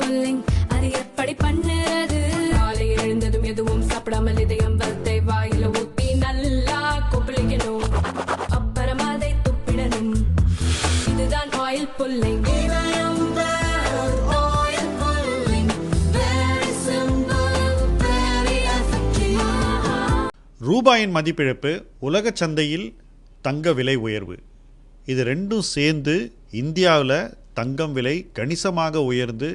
Pulling அது எப்படி பண்ணுறது காலை எழுந்ததும் எதுவும் சாப்பிடாமல் இதயம் வளத்தை வாயில ஊத்தி நல்லா கொப்பளிக்கணும் அப்புறம் அதை துப்பிடணும் இதுதான் ஆயில் புல்லிங் ரூபாயின் மதிப்பிழப்பு, உலக சந்தையில் தங்க விலை உயர்வு, இது ரெண்டும் சேர்ந்து இந்தியாவில் தங்கம் விலை கணிசமாக உயர்ந்து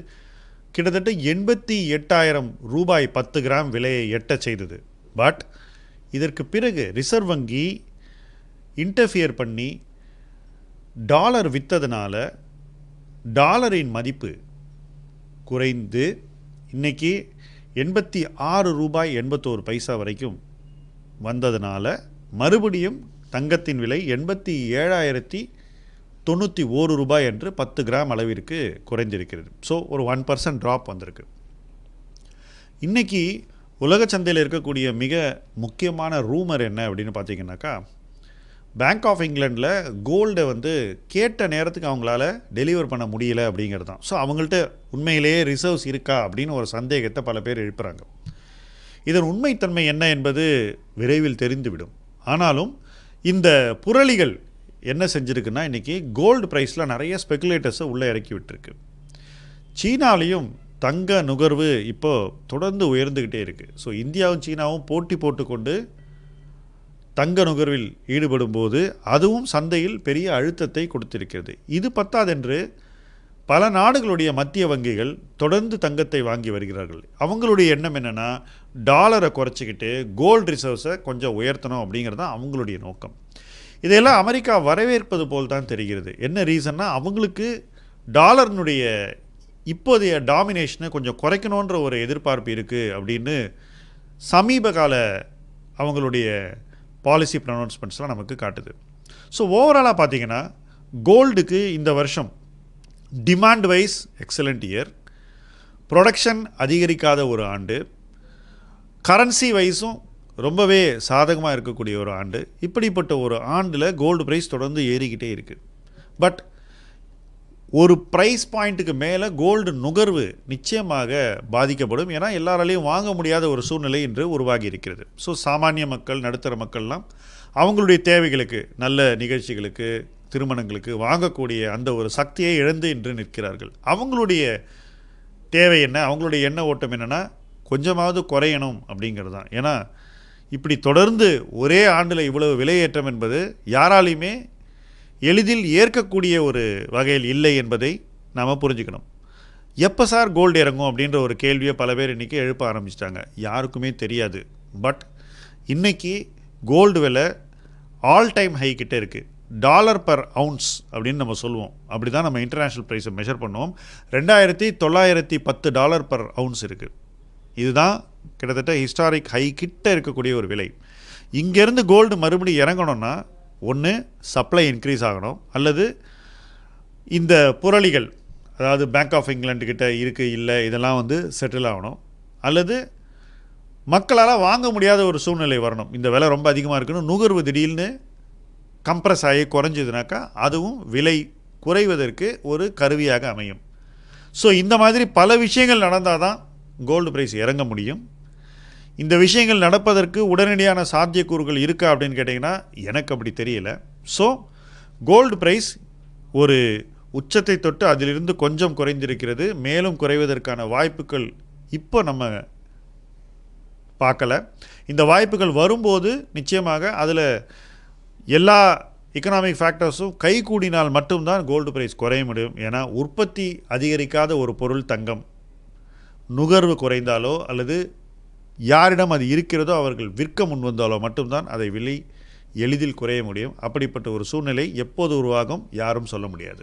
கிட்டத்தட்ட 88,000 ரூபாய் 10 கிராம் விலையை எட்ட செய்தது. பட் இதற்கு பிறகு ரிசர்வ் வங்கி இன்டர்ஃபியர் பண்ணி டாலர் விற்றதுனால டாலரின் மதிப்பு குறைந்து இன்னைக்கு 86 ரூபாய் 81 பைசா வரைக்கும் வந்ததுனால மறுபடியும் தங்கத்தின் விலை 87,091 ரூபாய் என்று 10 கிராம் அளவிற்கு குறைந்திருக்கிறது. ஸோ ஒரு 1% ட்ராப் வந்திருக்கு. இன்றைக்கி உலக சந்தையில் இருக்கக்கூடிய மிக முக்கியமான ரூமர் என்ன அப்படின்னு பார்த்தீங்கன்னாக்கா, பேங்க் ஆஃப் இங்கிலாண்டில் கோல்டை கேட்ட நேரத்துக்கு அவங்களால டெலிவர் பண்ண முடியல அப்படிங்கிறது தான். ஸோ அவங்கள்ட்ட உண்மையிலேயே ரிசர்வ்ஸ் இருக்கா அப்படின்னு ஒரு சந்தேகத்தை பல பேர் எழுப்புறாங்க. இதன் உண்மைத்தன்மை என்ன என்பது விரைவில் தெரிந்துவிடும். ஆனாலும் இந்த புரளிகள் என்ன செஞ்சுருக்குன்னா, இன்றைக்கி கோல்டு ப்ரைஸில் நிறைய ஸ்பெகுலேட்டர்ஸை உள்ளே இறக்கி விட்டுருக்கு. சீனாலேயும் தங்க நுகர்வு இப்போது தொடர்ந்து உயர்ந்துக்கிட்டே இருக்குது. ஸோ இந்தியாவும் சீனாவும் போட்டி போட்டுக்கொண்டு தங்க நுகர்வில் ஈடுபடும் போது அதுவும் சந்தையில் பெரிய அழுத்தத்தை கொடுத்திருக்கிறது. இது பத்தாதென்று பல நாடுகளுடைய மத்திய வங்கிகள் தொடர்ந்து தங்கத்தை வாங்கி வருகிறார்கள். அவங்களுடைய எண்ணம் என்னென்னா, டாலரை குறைச்சிக்கிட்டு கோல்டு ரிசர்வ்ஸை கொஞ்சம் உயர்த்தணும் அப்படிங்கிறது தான் அவங்களுடைய நோக்கம். இதையெல்லாம் அமெரிக்கா வரவேற்பது போல் தான் தெரிகிறது. என்ன ரீசன்னா, அவங்களுக்கு டாலர்னுடைய இப்போதைய டாமினேஷனை கொஞ்சம் குறைக்கணுன்ற ஒரு எதிர்பார்ப்பு இருக்குது அப்படின்னு சமீப கால அவங்களுடைய பாலிசி ப்ரொனவுன்ஸ்மெண்ட்ஸ்லாம் நமக்கு காட்டுது. ஸோ ஓவராலாக பார்த்தீங்கன்னா கோல்டுக்கு இந்த வருஷம் demand wise excellent year, production அதிகரிக்காத ஒரு ஆண்டு, கரன்சி வைஸும் ரொம்பவே சாதகமாக இருக்கக்கூடிய ஒரு ஆண்டு. இப்படிப்பட்ட ஒரு ஆண்டில் கோல்டு ப்ரைஸ் தொடர்ந்து ஏறிக்கிட்டே இருக்குது. பட் ஒரு ப்ரைஸ் பாயிண்ட்டுக்கு மேலே கோல்டு நுகர்வு நிச்சயமாக பாதிக்கப்படும். ஏன்னா எல்லாராலையும் வாங்க முடியாத ஒரு சூழ்நிலை இன்று உருவாகி இருக்கிறது. ஸோ சாமானிய மக்கள், நடுத்தர மக்கள்லாம் அவங்களுடைய தேவைகளுக்கு, நல்ல நிகழ்ச்சிகளுக்கு, திருமணங்களுக்கு வாங்கக்கூடிய அந்த ஒரு சக்தியை இழந்து இன்று நிற்கிறார்கள். அவங்களுடைய தேவை என்ன, அவங்களுடைய எண்ண ஓட்டம் என்னென்னா, கொஞ்சமாவது குறையணும் அப்படிங்கிறது தான். ஏன்னா இப்படி தொடர்ந்து ஒரே ஆண்டில் இவ்வளவு விலையேற்றம் என்பது யாராலையுமே எளிதில் ஏற்கக்கூடிய ஒரு வகையில் இல்லை என்பதை நாம் புரிஞ்சுக்கணும். எப்போ சார் கோல்டு இறங்கும் அப்படின்ற ஒரு கேள்வியை பல பேர் இன்றைக்கி எழுப்ப ஆரம்பிச்சிட்டாங்க. யாருக்குமே தெரியாது. பட் இன்றைக்கி கோல்டு விலை ஆல் டைம் ஹை கிட்டே இருக்குது. டாலர் பர் அவுன்ஸ் அப்படின்னு நம்ம சொல்லுவோம். அப்படி தான் நம்ம இன்டர்நேஷ்னல் ப்ரைஸை மெஷர் பண்ணுவோம். $2,910 பர் அவுன்ஸ் இருக்குது. இதுதான் கிட்டத்தட்ட ஹிஸ்டாரிக் ஹை கிட்ட இருக்கக்கூடிய ஒரு விலை. இங்கேருந்து கோல்டு மறுபடியும் இறங்கணும்னா ஒன்று சப்ளை இன்க்ரீஸ் ஆகணும், அல்லது இந்த புரளிகள், அதாவது பேங்க் ஆஃப் இங்கிலாண்டுக்கிட்ட இருக்குது இல்லை இதெல்லாம் செட்டில் ஆகணும், அல்லது மக்களால் வாங்க முடியாத ஒரு சூழ்நிலை வரணும். இந்த விலை ரொம்ப அதிகமாக இருக்கணும், நுகர்வு திடீர்னு கம்ப்ரஸ் ஆகி குறைஞ்சதுனாக்கா அதுவும் விலை குறைவதற்கு ஒரு கருவியாக அமையும். ஸோ இந்த மாதிரி பல விஷயங்கள் நடந்தால் தான் கோல்டு ப்ரைஸ் இறங்க முடியும். இந்த விஷயங்கள் நடப்பதற்கு உடனடியான சாத்தியக்கூறுகள் இருக்கா அப்படின்னு கேட்டிங்கன்னா எனக்கு அப்படி தெரியல. ஸோ கோல்டு ப்ரைஸ் ஒரு உச்சத்தை தொட்டு அதிலிருந்து கொஞ்சம் குறைந்திருக்கிறது. மேலும் குறைவதற்கான வாய்ப்புகள் இப்போ நம்ம பார்க்கல. இந்த வாய்ப்புகள் வரும்போது நிச்சயமாக அதில் எல்லா எக்கனாமிக் ஃபேக்டர்ஸும் கை கூடினால் மட்டும்தான் கோல்டு ப்ரைஸ் குறைய முடியும். ஏன்னா உற்பத்தி அதிகரிக்காத ஒரு பொருள் தங்கம், நுகர்வு குறைந்தாலோ அல்லது யாரிடம் அது இருக்கிறதோ அவர்கள் விற்க முன் வந்தாலோ மட்டும்தான் அதை விலை எளிதில் குறைய முடியும். அப்படிப்பட்ட ஒரு சூழ்நிலை எப்போது உருவாகும் யாரும் சொல்ல முடியாது.